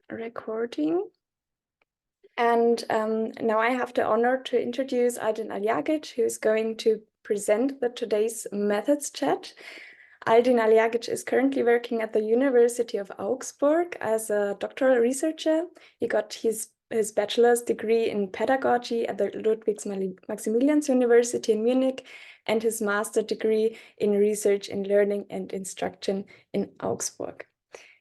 recording. And now I have the honor to introduce Aldin.alijagic, who is going to present today's methods chat. Aldin.alijagic is currently working at the University of Augsburg as a doctoral researcher. He got his bachelor's degree in pedagogy at the Ludwig-Maximilians University in Munich and his master's degree in research in learning and instruction in Augsburg.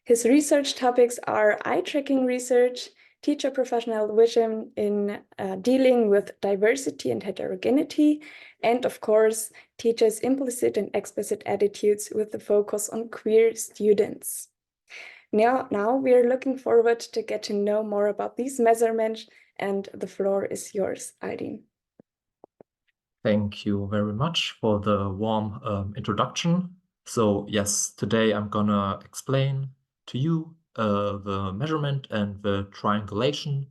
His research topics are eye tracking research, teacher professional vision in dealing with diversity and heterogeneity, and of course, teachers' implicit and explicit attitudes with the focus on queer students. Now we are looking forward to get to know more about these measurements, and the floor is yours, Aldin. Thank you very much for the warm introduction. So yes, today I'm gonna explain to you the measurement and the triangulation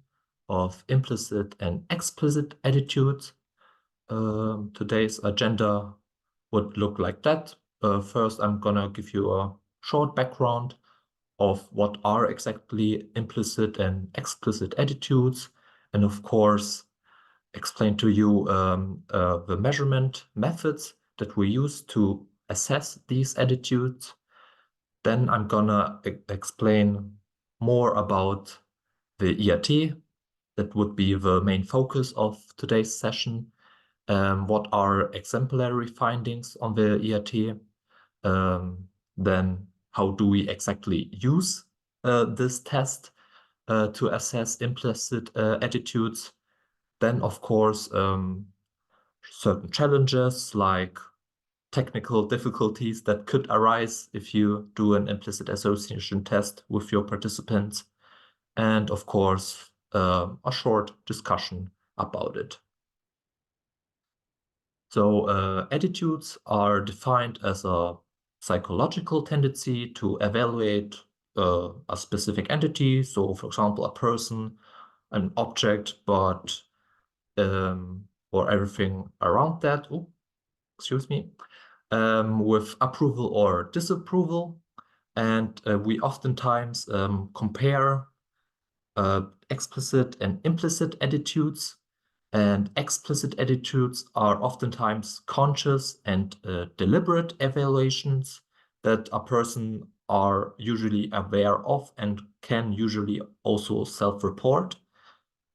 of implicit and explicit attitudes. Today's agenda would look like that. First, I'm gonna give you a short background of what are exactly implicit and explicit attitudes, and of course, explain to you the measurement methods that we use to assess these attitudes. Then I'm gonna explain more about the ERT. That would be the main focus of today's session. What are exemplary findings on the ERT? Then how do we exactly use this test to assess implicit attitudes? Then, of course, certain challenges like technical difficulties that could arise if you do an implicit association test with your participants. And of course, a short discussion about it. So attitudes are defined as a psychological tendency to evaluate a specific entity. So for example, a person, an object, but or everything around that, with approval or disapproval. And we oftentimes compare explicit and implicit attitudes. And explicit attitudes are oftentimes conscious and deliberate evaluations that a person are usually aware of and can usually also self-report.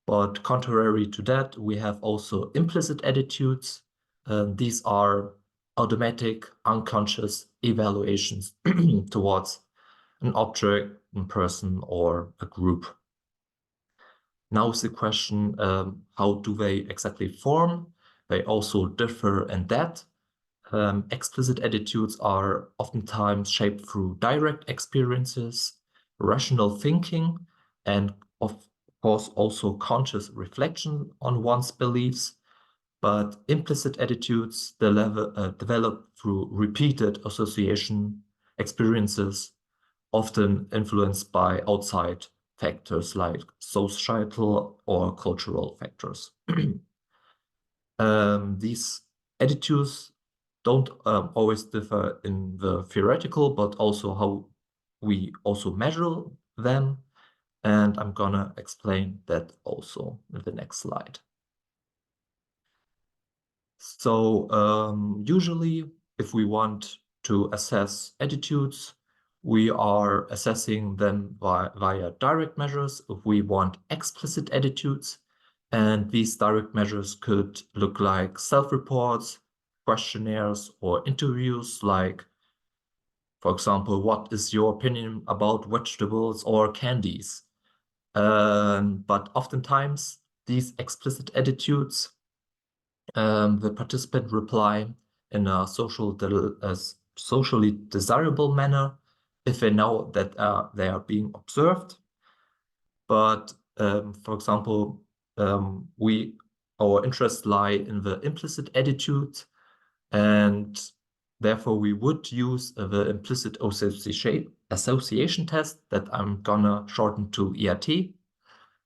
But contrary to that, we have also implicit attitudes. These are automatic, unconscious evaluations towards an object, a person, or a group. Now is the question, how do they exactly form? They also differ in that. Explicit attitudes are oftentimes shaped through direct experiences, rational thinking, and of course also conscious reflection on one's beliefs. But implicit attitudes develop through repeated association experiences, often influenced by outside factors like societal or cultural factors. These attitudes don't always differ in the theoretical, but also how we also measure them. And I'm gonna explain that also in the next slide. So usually, if we want to assess attitudes, we are assessing them via direct measures if we want explicit attitudes. And these direct measures could look like self-reports, questionnaires, or interviews like, for example, what is your opinion about vegetables or candies? But oftentimes, these explicit attitudes, the participant reply in a socially desirable manner if they know that they are being observed. But for example, our interests lie in the implicit attitude, and therefore we would use the implicit association test that I'm gonna shorten to ERT.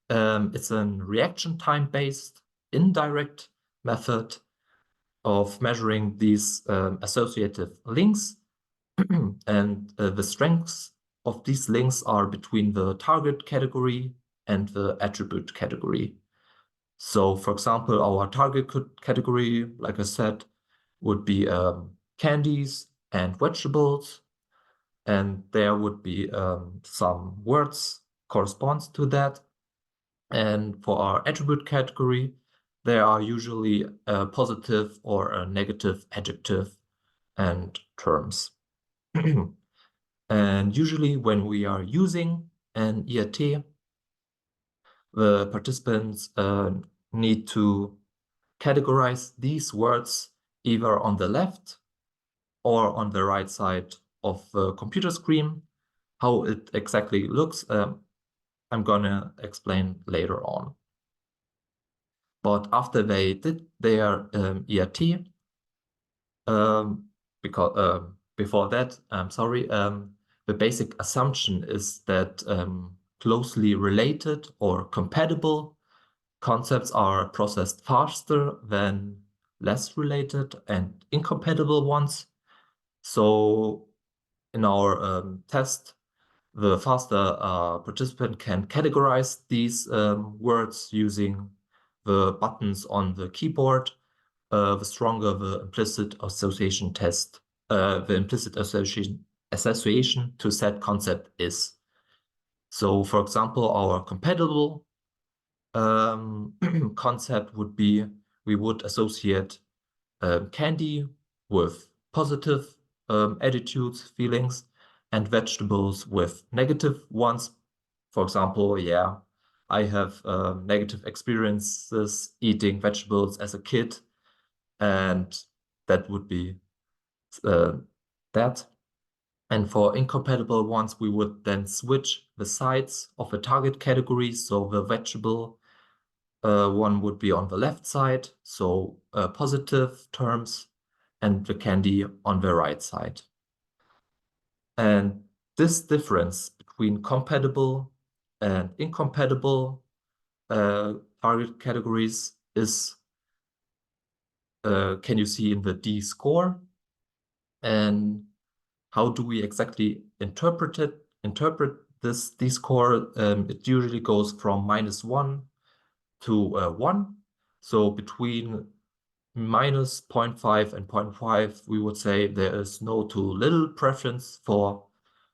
It's a reaction time-based indirect method of measuring these associative links and the strengths of these links are between the target category and the attribute category. So, for example, our target category, like I said, would be candies and vegetables, and there would be some words corresponds to that. And for our attribute category, there are usually a positive or a negative adjective and terms. And usually when we are using an ERT, the participants need to categorize these words either on the left or on the right side of the computer screen. How it exactly looks, I'm gonna explain later on. But after they did their ERT, because before that, I'm sorry, the basic assumption is that closely related or compatible concepts are processed faster than less related and incompatible ones. So in our test, the faster a participant can categorize these words using the buttons on the keyboard, the stronger the implicit association test, the implicit association to said concept is. So, for example, our compatible concept would be we would associate candy with positive attitudes, feelings, and vegetables with negative ones. For example, yeah, I have negative experiences eating vegetables as a kid, and that would be that. And for incompatible ones, we would then switch the sides of the target category. So the vegetable one would be on the left side, so positive terms, and the candy on the right side. And this difference between compatible and incompatible target categories is can you see in the D score? And how do we exactly interpret this D score? It usually goes from -1 to 1. So between minus 0.5 and 0.5, we would say there is no too little preference for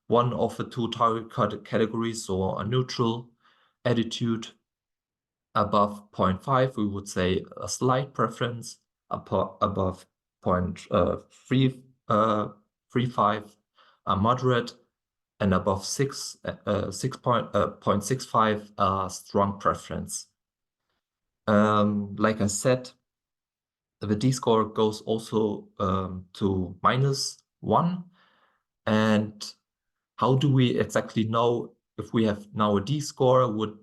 one of the two target categories, so a neutral attitude. Above 0.5, we would say a slight preference. Above 0.35, a moderate, and above 0.65, a strong preference. Like I said, the D-score goes also to -1. And how do we exactly know if we have now a D-score? Would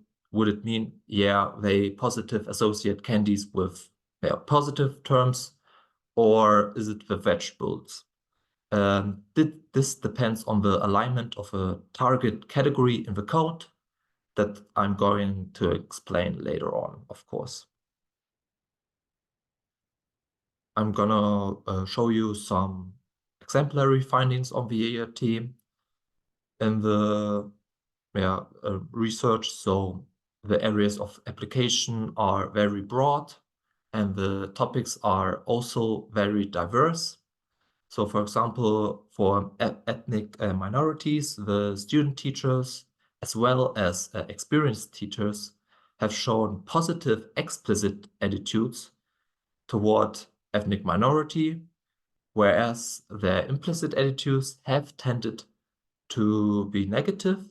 it mean, yeah, they positive associate candies with their positive terms, or is it the vegetables? This depends on the alignment of a target category in the code that I'm going to explain later on, of course. I'm gonna show you some exemplary findings on the EART in the research. So the areas of application are very broad and the topics are also very diverse. So for example, for ethnic minorities, the student teachers as well as experienced teachers have shown positive explicit attitudes toward ethnic minority, whereas their implicit attitudes have tended to be negative.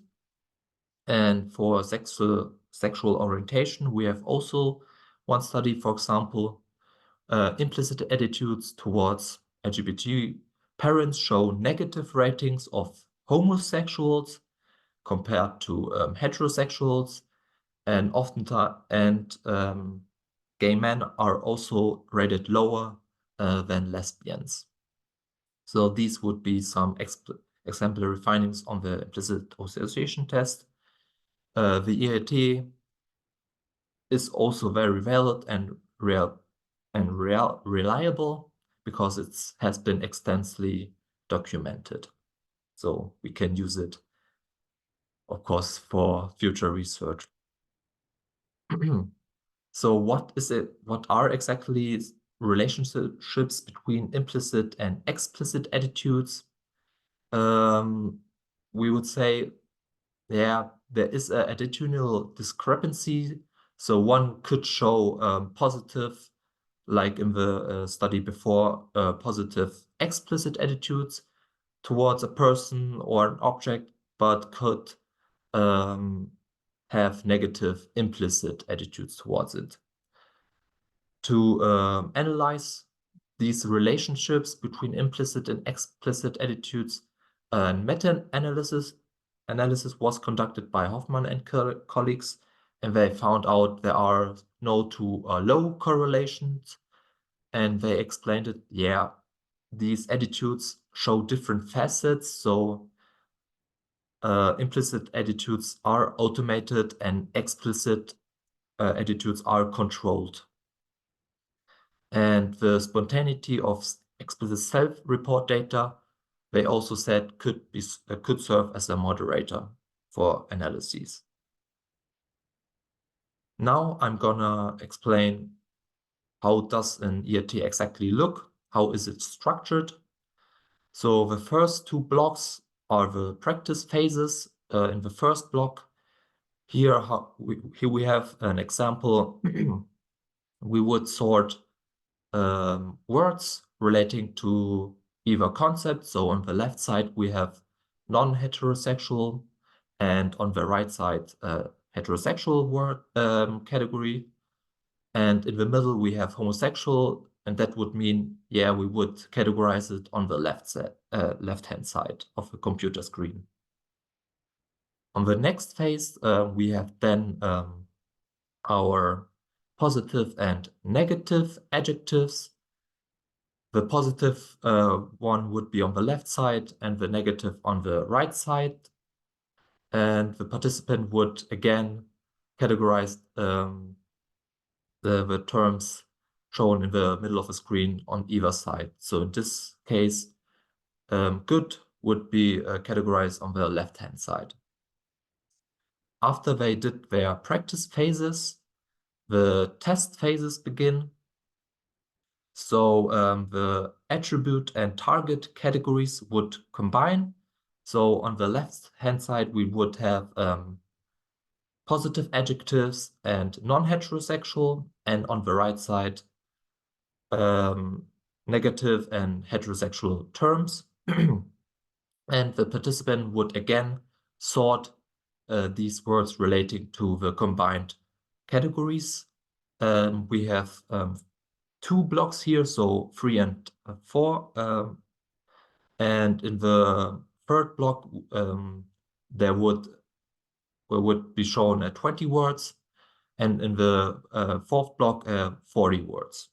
And for sexual orientation, we have also one study, for example, implicit attitudes towards LGBT parents show negative ratings of homosexuals compared to heterosexuals, and gay men are also rated lower than lesbians. So these would be some exemplary findings on the implicit association test. The EAT is also very valid and reliable because it has been extensively documented. So we can use it of course, for future research. So what is it? What are exactly relationships between implicit and explicit attitudes? We would say, yeah, there is an attitudinal discrepancy. So one could show positive, like in the study before, positive explicit attitudes towards a person or an object, but could have negative implicit attitudes towards it. To analyze these relationships between implicit and explicit attitudes, a meta-analysis was conducted by Hoffman and colleagues, and they found out there are no to low correlations, and they explained it, yeah, these attitudes show different facets, so implicit attitudes are automated and explicit attitudes are controlled. And the spontaneity of explicit self-report data, they also said could serve as a moderator for analyses. Now I'm gonna explain how does an ERT exactly look, how is it structured. So the first two blocks are the practice phases. In the first block, here we have an example. We would sort words relating to either concept. So on the left side, we have non-heterosexual, and on the right side, heterosexual word category. And in the middle, we have homosexual, and that would mean, yeah, we would categorize it on the left-hand side of the computer screen. On the next phase, we have then our positive and negative adjectives. The positive one would be on the left side and the negative on the right side. And the participant would again categorize the terms shown in the middle of the screen on either side. So in this case, good would be categorized on the left-hand side. After they did their practice phases, the test phases begin. So the attribute and target categories would combine. So on the left-hand side, we would have positive adjectives and non-heterosexual, and on the right side, negative and heterosexual terms. And the participant would again sort these words relating to the combined categories. We have two blocks here, so 3 and 4. And in the third block, there would be shown 20 words, and in the fourth block, 40 words.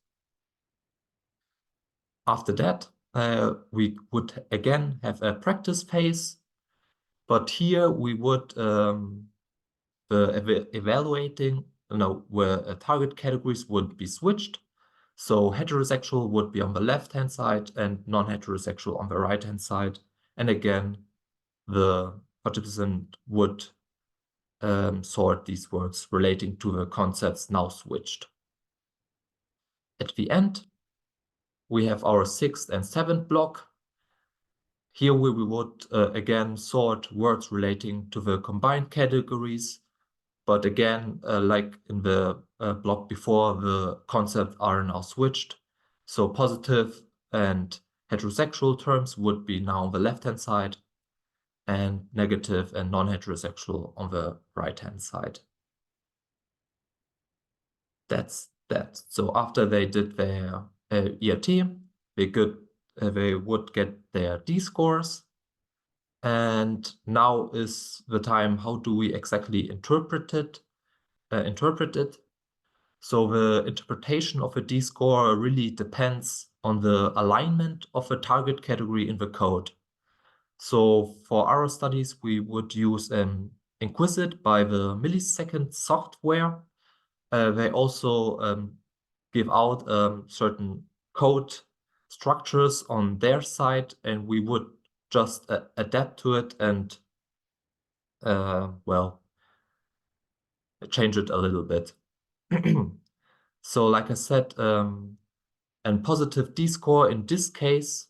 After that, we would again have a practice phase, but here we would evaluating, where target categories would be switched. So heterosexual would be on the left-hand side and non-heterosexual on the right-hand side. And again, the participant would sort these words relating to the concepts now switched. At the end, we have our 6th and 7th block. Here we would again sort words relating to the combined categories. But again, like in the block before, the concepts are now switched. So positive and heterosexual terms would be now on the left-hand side, and negative and non-heterosexual on the right-hand side. That's that. So after they did their ERT, they would get their D-scores. And now is the time, how do we exactly interpret it? So the interpretation of a D-score really depends on the alignment of a target category in the code. So for our studies, we would use Implicit by the Millisecond software. They also give out certain code structures on their side, and we would just adapt to it and well, change it a little bit. So like I said, a positive D-score in this case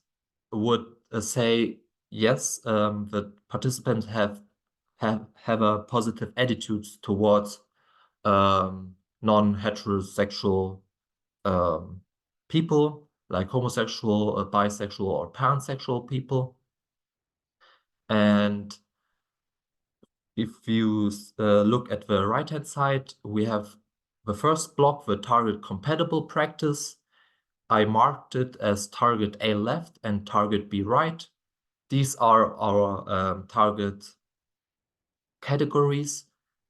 would say, yes, the participants have a positive attitude towards non-heterosexual people, like homosexual, bisexual, or pansexual people. And if you look at the right-hand side, we have the first block, the target compatible practice. I marked it as target A left and target B right. These are our target categories.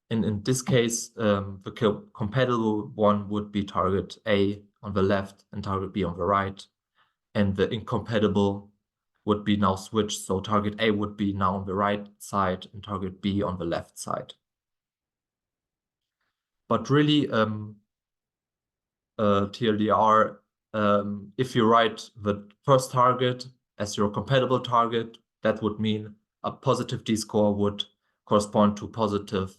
In this case, the compatible one would be target A on the left and target B on the right. And the incompatible would be now switched. So target A would be now on the right side and target B on the left side. But really, TLDR, if you write the first target as your compatible target, that would mean a positive D-score would correspond to positive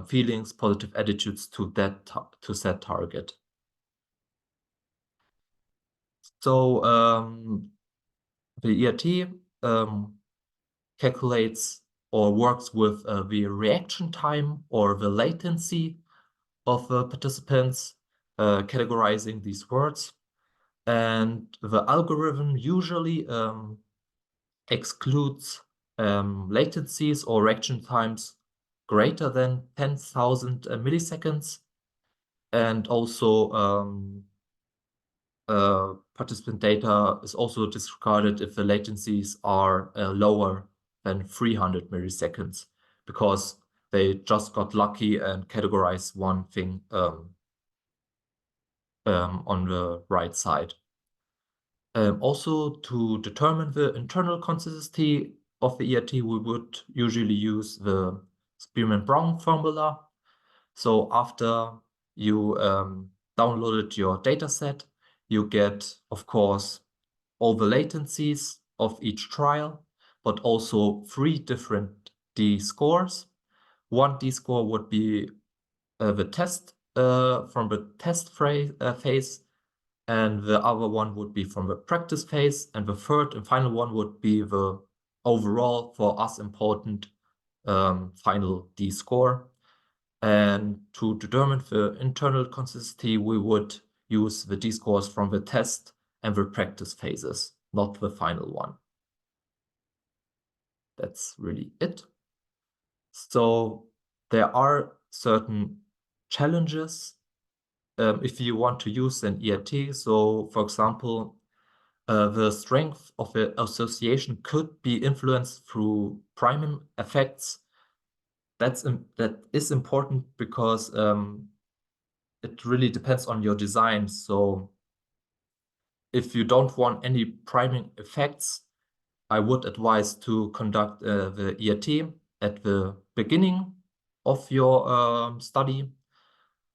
feelings, positive attitudes to said target. So the ERT calculates or works with the reaction time or the latency of the participants, categorizing these words. And the algorithm usually excludes latencies or reaction times greater than 10,000 milliseconds. And also participant data is also disregarded if the latencies are lower than 300 milliseconds, because they just got lucky and categorized one thing on the right side. Also, to determine the internal consistency of the ERT, we would usually use the Spearman-Brown formula. So after you downloaded your dataset, you get, of course, all the latencies of each trial, but also 3 different D-scores. One D-score would be the test from the test phase, and the other one would be from the practice phase, and the third and final one would be the overall, for us, important final D-score. And to determine the internal consistency, we would use the D-scores from the test and the practice phases, not the final one. That's really it. So there are certain challenges if you want to use an ERT. So, for example, the strength of the association could be influenced through priming effects. That is important because it really depends on your design. So if you don't want any priming effects, I would advise to conduct the ERT at the beginning of your study.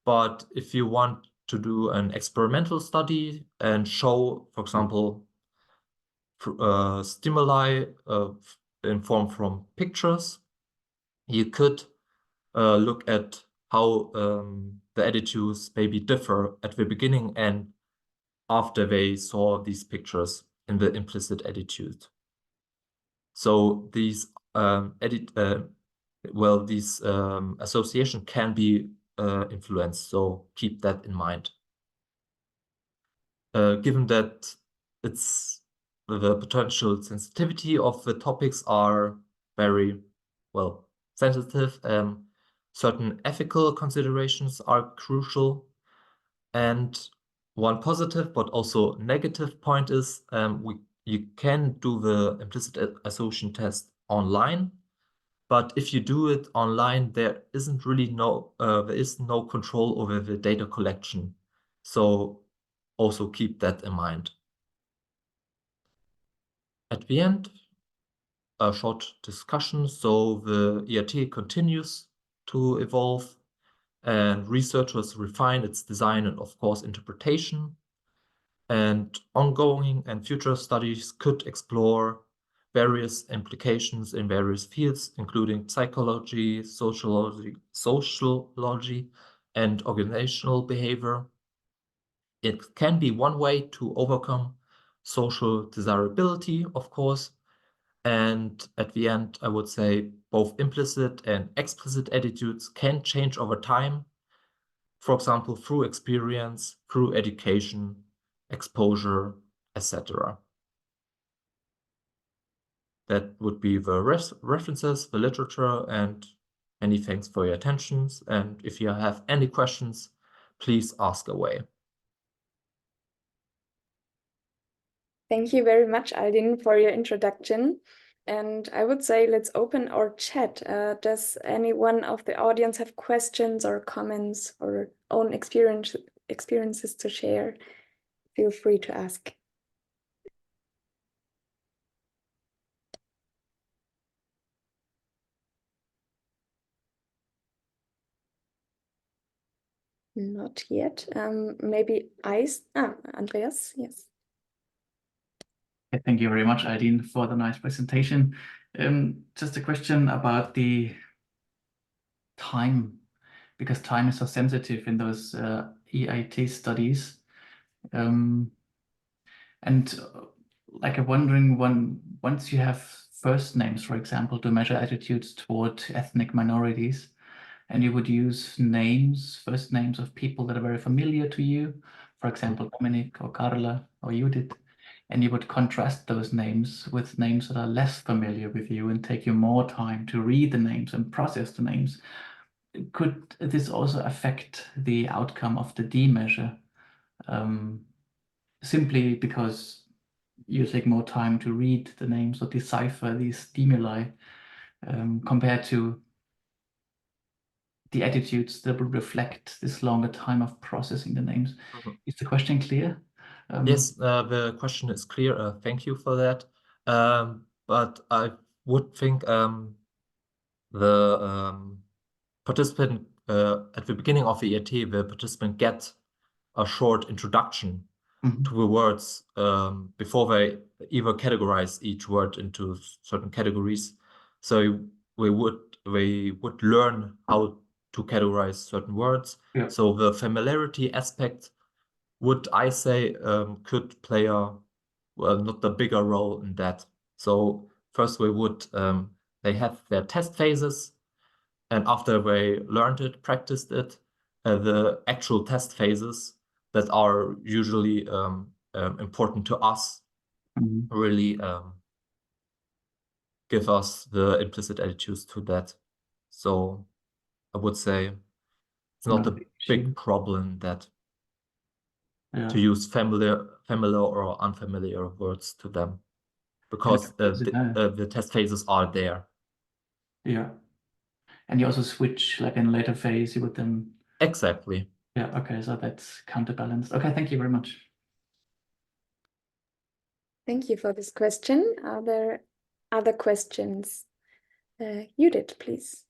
But if you want to do an experimental study and show, for example, stimuli in form from pictures, you could look at how the attitudes maybe differ at the beginning and after they saw these pictures in the implicit attitude. So these association can be influenced, so keep that in mind. Given that the potential sensitivity of the topics are very sensitive, certain ethical considerations are crucial. And one positive but also negative point is you can do the implicit association test online, but if you do it online, there is no control over the data collection. So also keep that in mind. At the end, a short discussion. So the ERT continues to evolve, and researchers refine its design and, of course, interpretation. And ongoing and future studies could explore various implications in various fields, including psychology, sociology, and organizational behavior. It can be one way to overcome social desirability, of course. And at the end, I would say both implicit and explicit attitudes can change over time. For example, through experience, through education, exposure, etc. That would be the references, the literature, and many thanks for your attentions. And if you have any questions, please ask away. Thank you very much, Aldin, for your introduction. And I would say let's open our chat. Does anyone of the audience have questions or comments or own experiences to share? Feel free to ask. Not yet. Maybe Andreas, yes. Thank you very much, Aldin, for the nice presentation. Just a question about the time, because time is so sensitive in those EIT studies. Like I'm wondering, once you have first names, for example, to measure attitudes toward ethnic minorities, and you would use first names of people that are very familiar to you, for example, Dominik or Carla or Judith, and you would contrast those names with names that are less familiar with you and take you more time to read the names and process the names. Could this also affect the outcome of the D measure? Simply because you take more time to read the names or decipher these stimuli compared to the attitudes that would reflect this longer time of processing the names. Is the question clear? Yes, the question is clear. Thank you for that. But I would think the participant at the beginning of the EIT, the participant gets a short introduction to the words before they either categorize each word into certain categories. So they would learn how to categorize certain words. Yeah. So the familiarity aspect, would I say, could play not the bigger role in that. So first they have their test phases, and after they learned it, practiced it, the actual test phases that are usually important to us really give us the implicit attitudes to that. So I would say it's not a big problem that to use familiar or unfamiliar words to them, because the test phases are there. Yeah. And you also switch, like in later phase, you would then... Exactly. Yeah, okay, so that's counterbalanced. Okay, thank you very much. Thank you for this question. Are there other questions? Judith, please.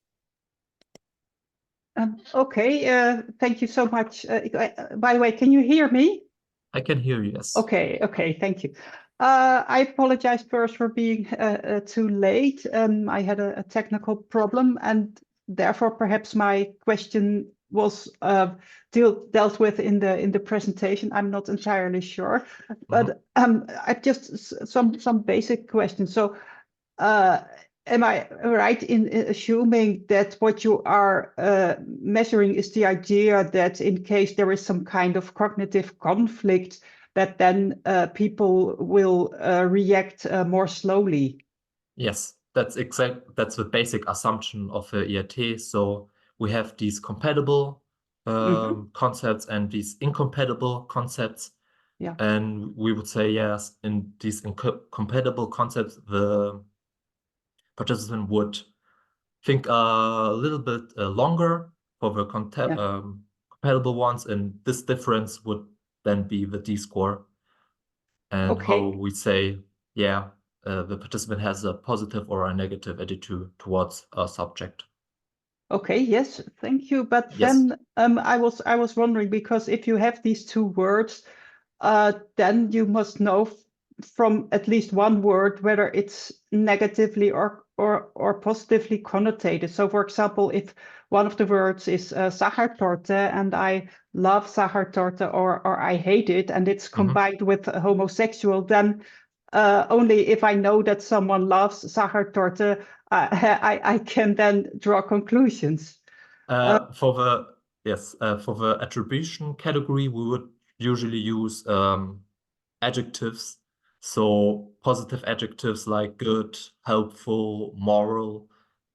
Okay, thank you so much. By the way, can you hear me? I can hear you, yes. Okay, thank you. I apologize first for being too late. I had a technical problem, and therefore perhaps my question was dealt with in the presentation. I'm not entirely sure, but I just some basic questions. So, am I right in assuming that what you are measuring is the idea that in case there is some kind of cognitive conflict, that then people will react more slowly? Yes, that's the basic assumption of the EIT. So we have these compatible concepts and these incompatible concepts. Yeah. And we would say, yes, in these incompatible concepts, the participant would think a little bit longer for the compatible ones, and this difference would then be the D score. And how we say, yeah, the participant has a positive or a negative attitude towards a subject. Okay, yes, thank you. But yes. Then I was wondering, because if you have these two words, then you must know from at least one word, whether it's negatively or positively connotated. So, for example, if one of the words is Sachertorte, and I love Sachertorte or I hate it, and it's combined with homosexual, then only if I know that someone loves Sachertorte, I can then draw conclusions. For the attribution category, we would usually use adjectives. So positive adjectives like good, helpful, moral,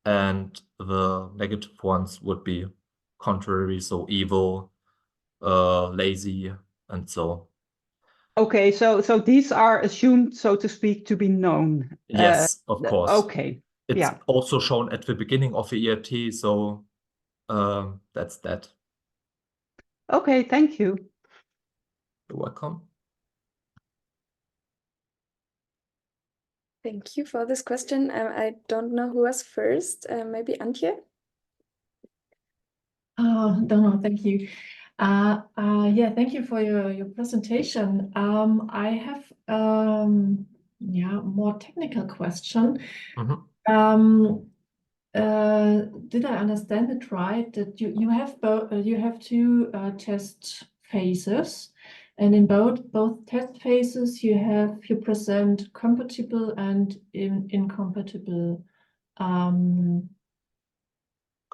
and the negative ones would be contrary, so evil, lazy, and so. Okay, so these are assumed, so to speak, to be known. Yes, of course. Okay. It's Yeah. also shown at the beginning of the ERT, so that's that. Okay, thank you. You're welcome. Thank you for this question. I don't know who was first. Maybe Antje? Don't know, thank you. Yeah, thank you for your presentation. I have more technical question. Did I understand it right that you have two test phases, and in both test phases you present compatible and incompatible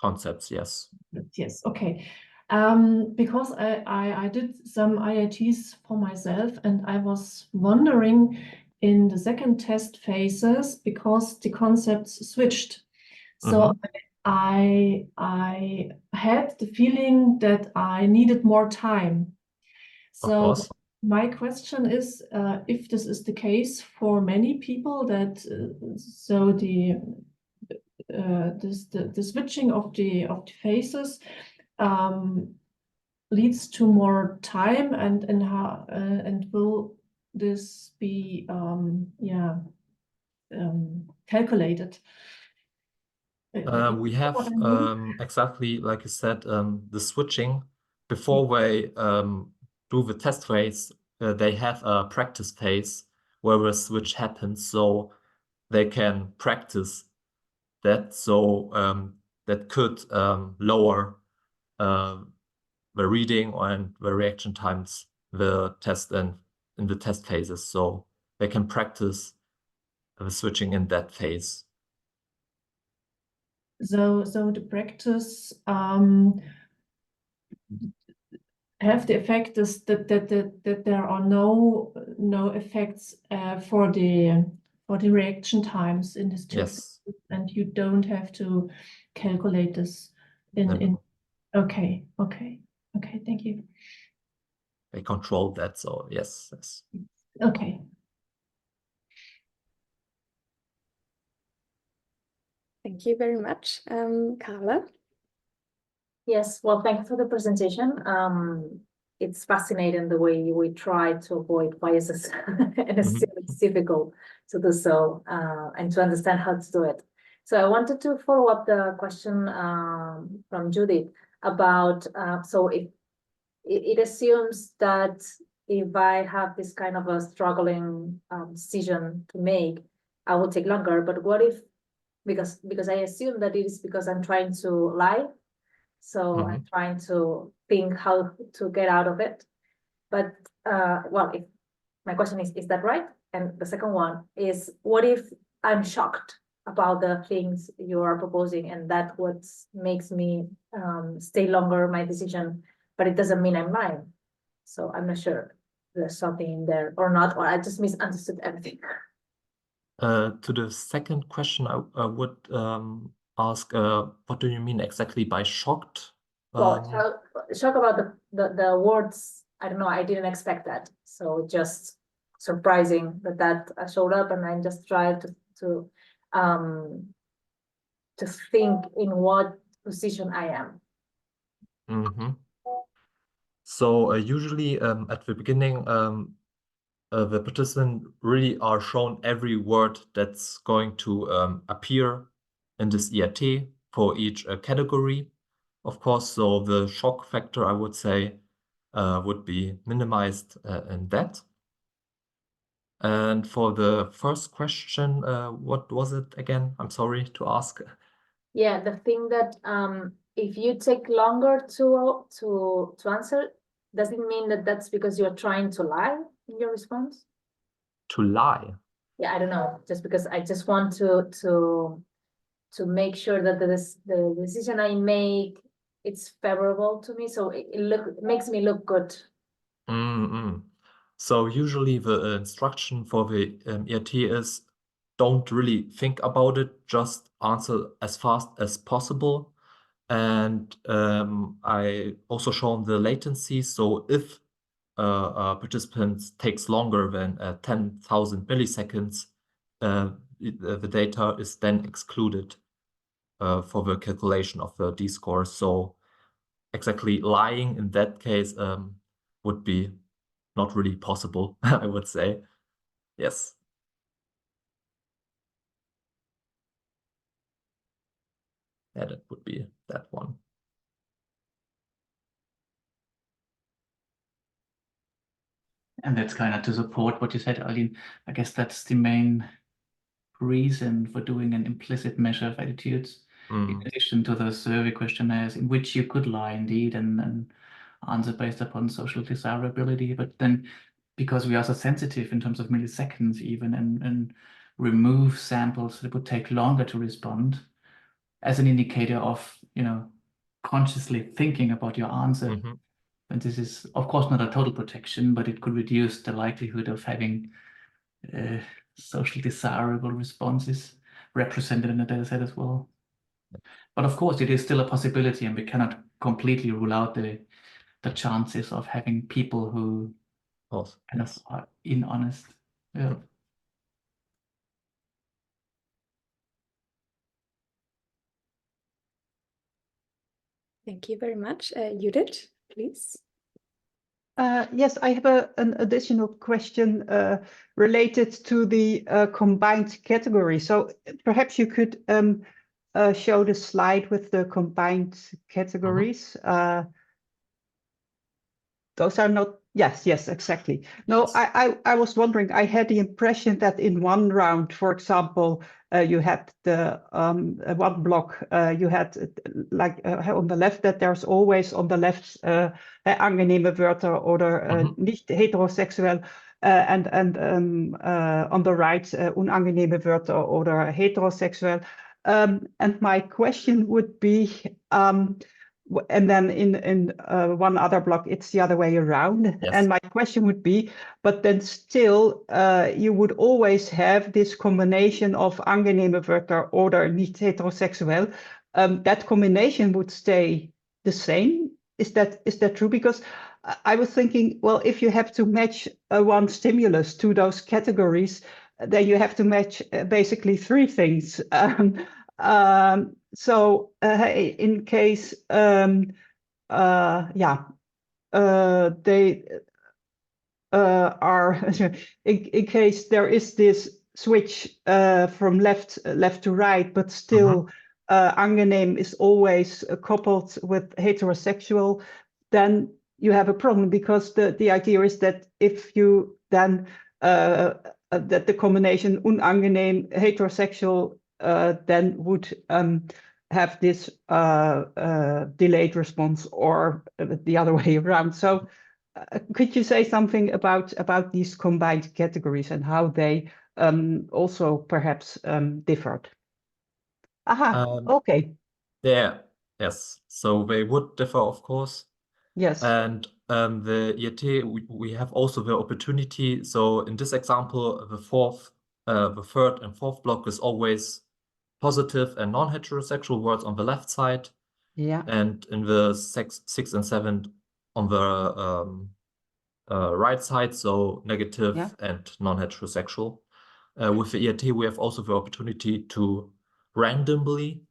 Concepts, yes. Yes, okay. Because I did some IITs for myself, and I was wondering in the second test phases, because the concepts switched. So I had the feeling that I needed more time. So my question is, if this is the case for many people, that so the switching of the phases leads to more time, and will this be calculated? We have exactly like you said, the switching before they do the test phase. They have a practice phase where the switch happens, so they can practice that. So that could lower the reading and the reaction times, the test and in the test phases. So they can practice the switching in that phase. So the practice have the effect is that there are no effects for the reaction times in this two phases, and you don't have to calculate this in. Okay, thank you. They control that, so yes. Okay. Thank you very much. Carla? Yes, well, thank you for the presentation. It's fascinating the way we try to avoid biases, and it's difficult to do so, and to understand how to do it. So I wanted to follow up the question from Judith about, so it assumes that if I have this kind of a struggling decision to make, I will take longer. But what if, because I assume that it is because I'm trying to lie, so I'm trying to think how to get out of it. But well, if my question is that right? And the second one is, what if I'm shocked about the things you are proposing, and that what makes me stay longer my decision, but it doesn't mean I'm lying? So I'm not sure there's something in there or not, or I just misunderstood everything. To the second question, I would ask, what do you mean exactly by shocked? Well, shock about the words. I don't know. I didn't expect that, so just surprising that showed up, and I just tried to think in what position I am. So usually at the beginning, the participant really are shown every word that's going to appear in this ERT for each category, of course. So the shock factor, I would say, would be minimized in that. And for the first question, what was it again? I'm sorry to ask. Yeah, the thing that if you take longer to answer, does it mean that that's because you're trying to lie in your response? To lie. Yeah, I don't know. Just because I just want to make sure that the decision I make, it's favorable to me, so it makes me look good. So usually the instruction for the ERT is don't really think about it, just answer as fast as possible. And I also shown the latency. So if a participant takes longer than 10,000 milliseconds, the data is then excluded for the calculation of the D-score. So exactly lying in that case would be not really possible, I would say. Yes. Yeah, that would be that one. And that's kind of to support what you said, Aldin. I guess that's the main reason for doing an implicit measure of attitudes, in addition to the survey questionnaires in which you could lie indeed and answer based upon social desirability. But then because we are so sensitive in terms of milliseconds even and remove samples that would take longer to respond as an indicator of, consciously thinking about your answer. And this is, of course, not a total protection, but it could reduce the likelihood of having social desirable responses represented in the data set as well. But of course, it is still a possibility, and we cannot completely rule out the chances of having people who kind of are inhonest. Yeah. Thank you very much. Judith, please. Yes, I have an additional question related to the combined category. So perhaps you could show the slide with the combined categories. Those are not, yes, exactly. No, I was wondering, I had the impression that in one round, for example, you had the one block, you had like on the left, that there's always on the left angenehme Wörter oder nicht heterosexuell, and on the right unangenehme Wörter oder heterosexuell. And my question would be, and then in one other block, it's the other way around. Yes. And my question would be, but then still, you would always have this combination of angenehme Wörter oder nicht heterosexuell. That combination would stay the same. Is that true? Because I was thinking, well, if you have to match one stimulus to those categories, then you have to match basically three things. So in case, they are in case there is this switch from left to right, but still angenehm is always coupled with heterosexual, then you have a problem, because the idea is that if you then that the combination unangenehm heterosexual then would have this delayed response, or the other way around. So could you say something about these combined categories and how they also perhaps differed? Okay. Yeah, yes. So they would differ, of course. Yes. And the ERT, we have also the opportunity. So in this example, the third and fourth block is always positive and non-heterosexual words on the left side. Yeah. And in the six and seven on the right side, so negative and non-heterosexual. With the ERT, we have also the opportunity to randomly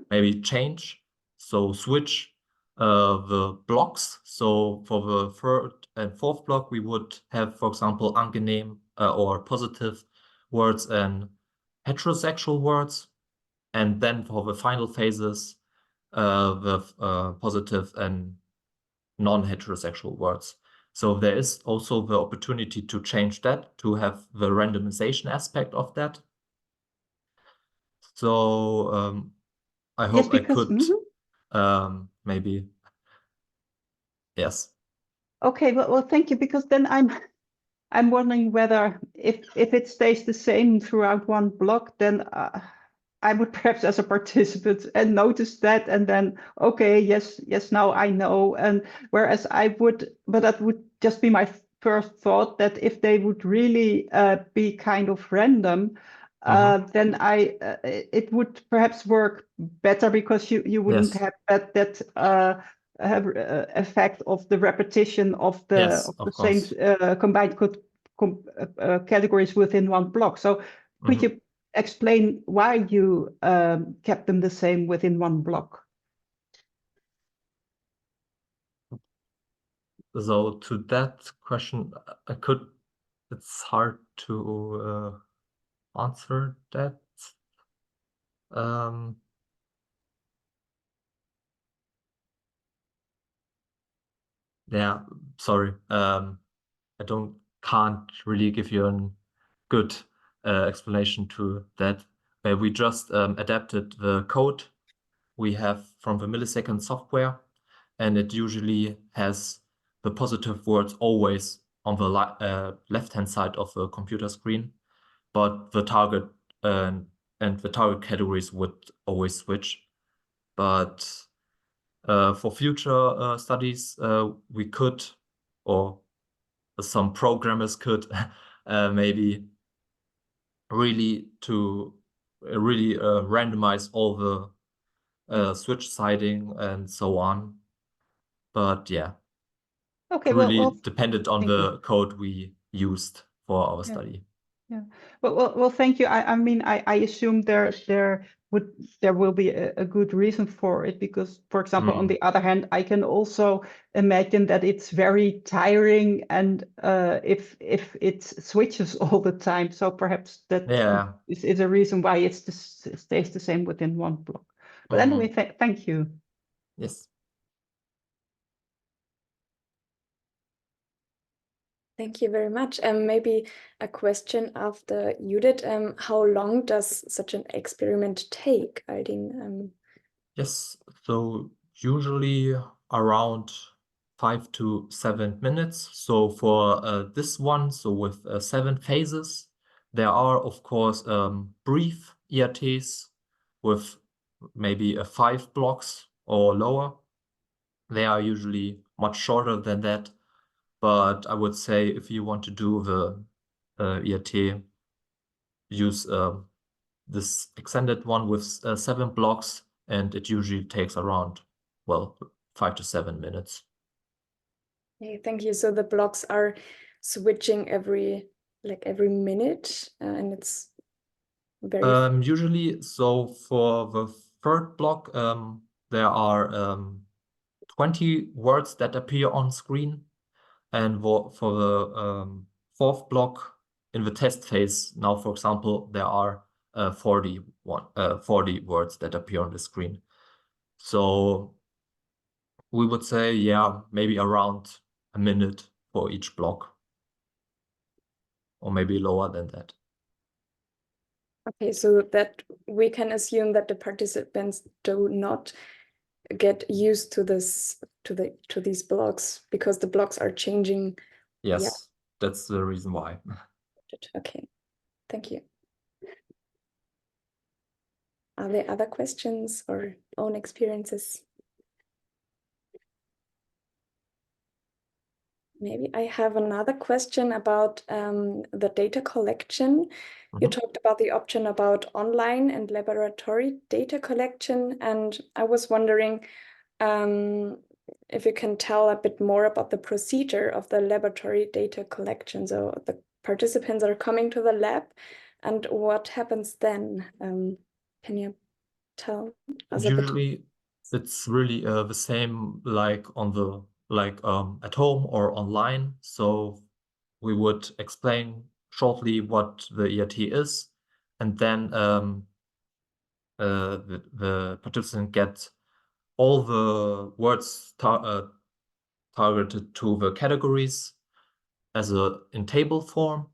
maybe change, so switch the blocks. So for the third and fourth block, we would have, for example, angenehm or positive words and heterosexual words. And then for the final phases, the positive and non-heterosexual words. So there is also the opportunity to change that, to have the randomization aspect of that. So I Yes, hope I because could maybe, yes. okay, well, thank you. Because then I'm wondering whether if it stays the same throughout one block, then I would perhaps as a participant and notice that, and then okay, yes, now I know. And whereas but that would just be my first thought, that if they would really be kind of random, then it would perhaps work better, because you wouldn't Yes. have that effect of the repetition of the Yes, of same course. combined categories within one block. So could you explain why you kept them the same within one block? So to that question, it's hard to answer that. Yeah, sorry. I can't really give you a good explanation to that. We just adapted the code we have from the millisecond software, and it usually has the positive words always on the left-hand side of the computer screen, but the target and the target categories would always switch. But for future studies, we could, or some programmers could, maybe really randomize all the switch siding and so on. But yeah, Okay, it really well, depended on the code we used for our study. Yeah. Well, thank you. I mean, I assume there will be a good reason for it, because, for example, on the other hand, I can also imagine that it's very tiring, and if it switches all the time, so perhaps that is a reason why it stays the same within one block. But anyway, thank you. Yes. Thank you very much. Maybe a question after Judith. How long does such an experiment take, Aldin? Yes, so usually around 5 to 7 minutes. So for this one, so with 7 phases, there are, of course, brief ERTs with maybe 5 blocks or lower. They are usually much shorter than that. But I would say if you want to do the ERT, use this extended one with 7 blocks, and it usually takes around, well, 5 to 7 minutes. Okay, thank you. So the blocks are switching every minute, and it's very usually, so for the third block, there are 20 words that appear on screen, and for the fourth block in the test phase, now, for example, there are 40 words that appear on the screen. So we would say, yeah, maybe around a minute for each block, or maybe lower than that. Okay, so that we can assume that the participants do not get used to these blocks, because the blocks are changing. Yes, that's the reason why. Okay, thank you. Are there other questions or own experiences? Maybe I have another question about the data collection. You talked about the option about online and laboratory data collection, and I was wondering if you can tell a bit more about the procedure of the laboratory data collection. So the participants are coming to the lab, and what happens then? Can you tell us a bit? Usually, it's really the same like at home or online. So we would explain shortly what the ERT is, and then the participant gets all the words targeted to the categories as in table form,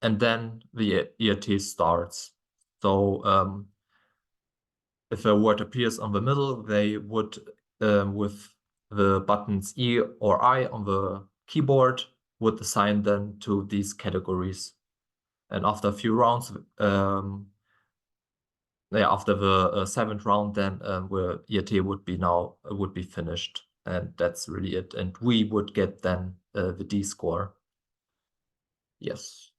and then the EAT starts. So if a word appears on the middle, they would, with the buttons E or I on the keyboard, would assign them to these categories. And after a few rounds, after the 7th round, then where EAT would be finished, and that's really it. And we would get then the D score. Yes.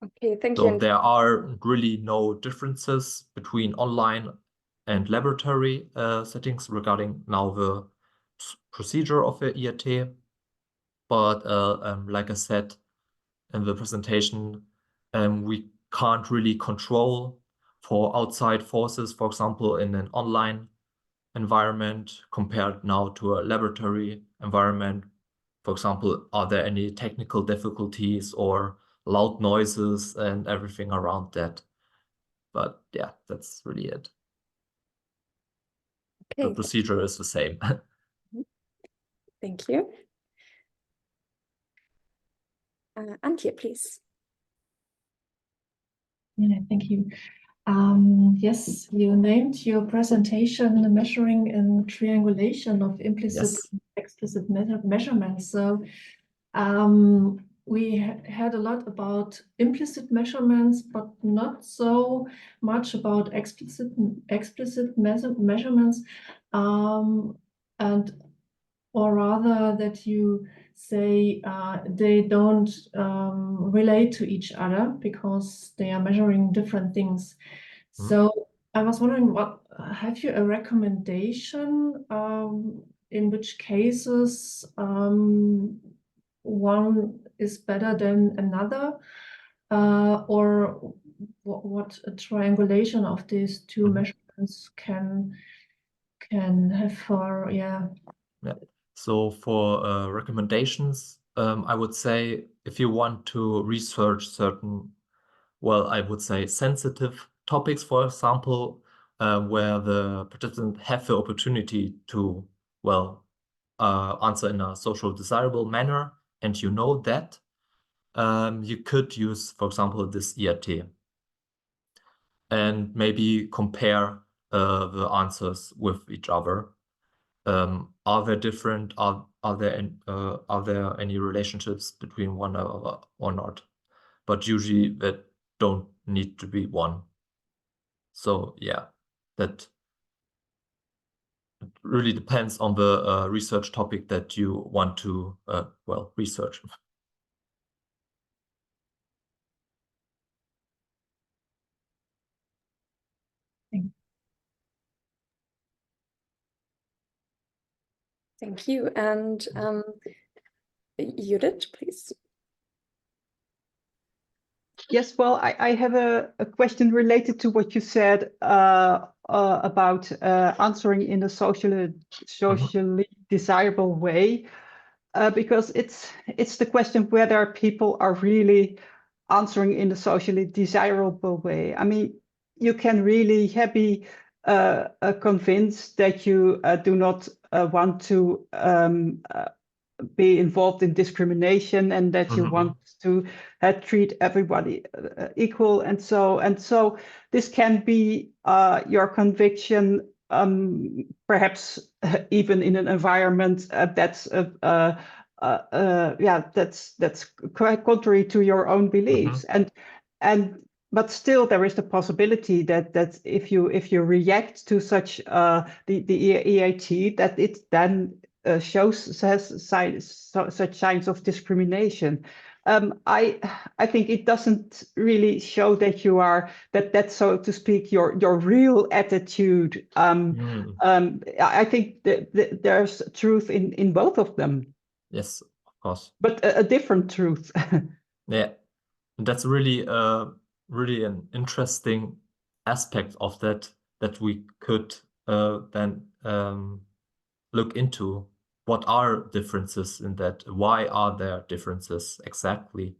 Okay, thank So you. there are really no differences between online and laboratory settings regarding now the procedure of the EAT. But like I said in the presentation, we can't really control for outside forces, for example, in an online environment compared now to a laboratory environment. For example, are there any technical difficulties or loud noises and everything around that? But yeah, that's really it. The Okay, procedure is the same. thank you. Antje, please. Yeah, thank you. Yes, you named your presentation measuring and triangulation of implicit Yes. and explicit measurements. So we had a lot about implicit measurements, but not so much about explicit measurements, and or rather that you say they don't relate to each other because they are measuring different things. So I was wondering, what have you a recommendation in which cases one is better than another, or what a triangulation of these two measurements can have for, yeah. So for recommendations, I would say if you want to research certain, well, I would say sensitive topics, for example, where the participants have the opportunity to, well, answer in a social desirable manner, and you know that, you could use, for example, this EAT and maybe compare the answers with each other. Are there different? Are there any relationships between one or not? But usually that don't need to be one. So yeah, that really depends on the research topic that you want to well research. Thank you. And Judith, please. Yes, well, I have a question related to what you said about answering in a socially desirable way, because it's the question whether people are really answering in a socially desirable way. I mean, you can really be convinced that you do not want to be involved in discrimination and that you want to treat everybody equal, and so this can be your conviction, perhaps even in an environment that's quite contrary to your own beliefs, and but still there is the possibility that if you react to such the EAT, that it then says such signs of discrimination. I think it doesn't really show that you are that's so to speak your real attitude. I think that there's truth in both of them. Yes, of course. But a different truth. Yeah, that's really really an interesting aspect of that we could then look into. What are differences in that? Why are there differences exactly?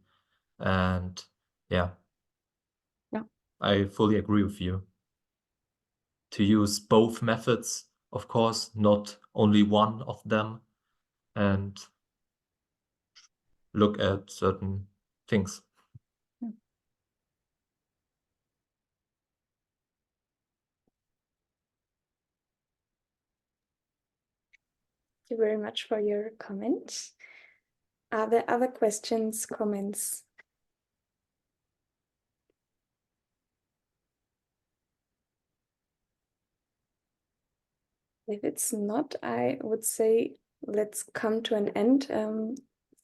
And yeah, I fully agree with you. To use both methods, of course, not only one of them. and look at certain things. Thank you very much for your comments. Are there other questions, comments? If it's not, I would say let's come to an end.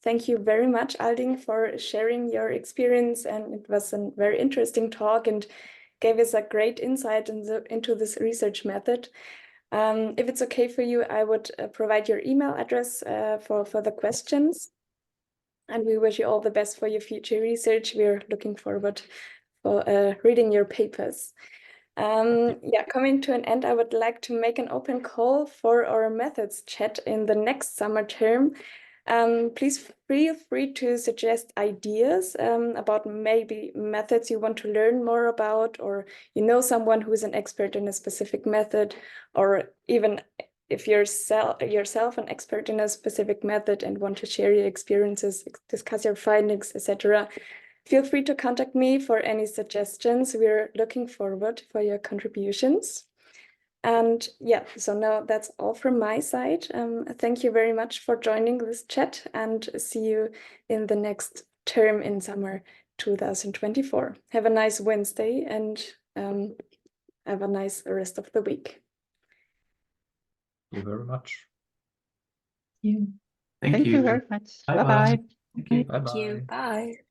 Thank you very much, Aldin, for sharing your experience, and it was a very interesting talk and gave us a great insight into this research method. If it's okay for you, I would provide your email address for further questions. And we wish you all the best for your future research. We're looking forward for reading your papers. Yeah, coming to an end, I would like to make an open call for our methods chat in the next summer term. Please feel free to suggest ideas about maybe methods you want to learn more about, or you know someone who is an expert in a specific method, or even if you're yourself an expert in a specific method and want to share your experiences, discuss your findings, etc. Feel free to contact me for any suggestions. We're looking forward for your contributions. And yeah, so now that's all from my side. Thank you very much for joining this chat, and see you in the next term in summer 2024. Have a nice Wednesday, and have a nice rest of the week. Thank you very much. You. Thank Thank you you. very much. Bye-bye. Bye-bye. Thank you. Bye-bye. Bye.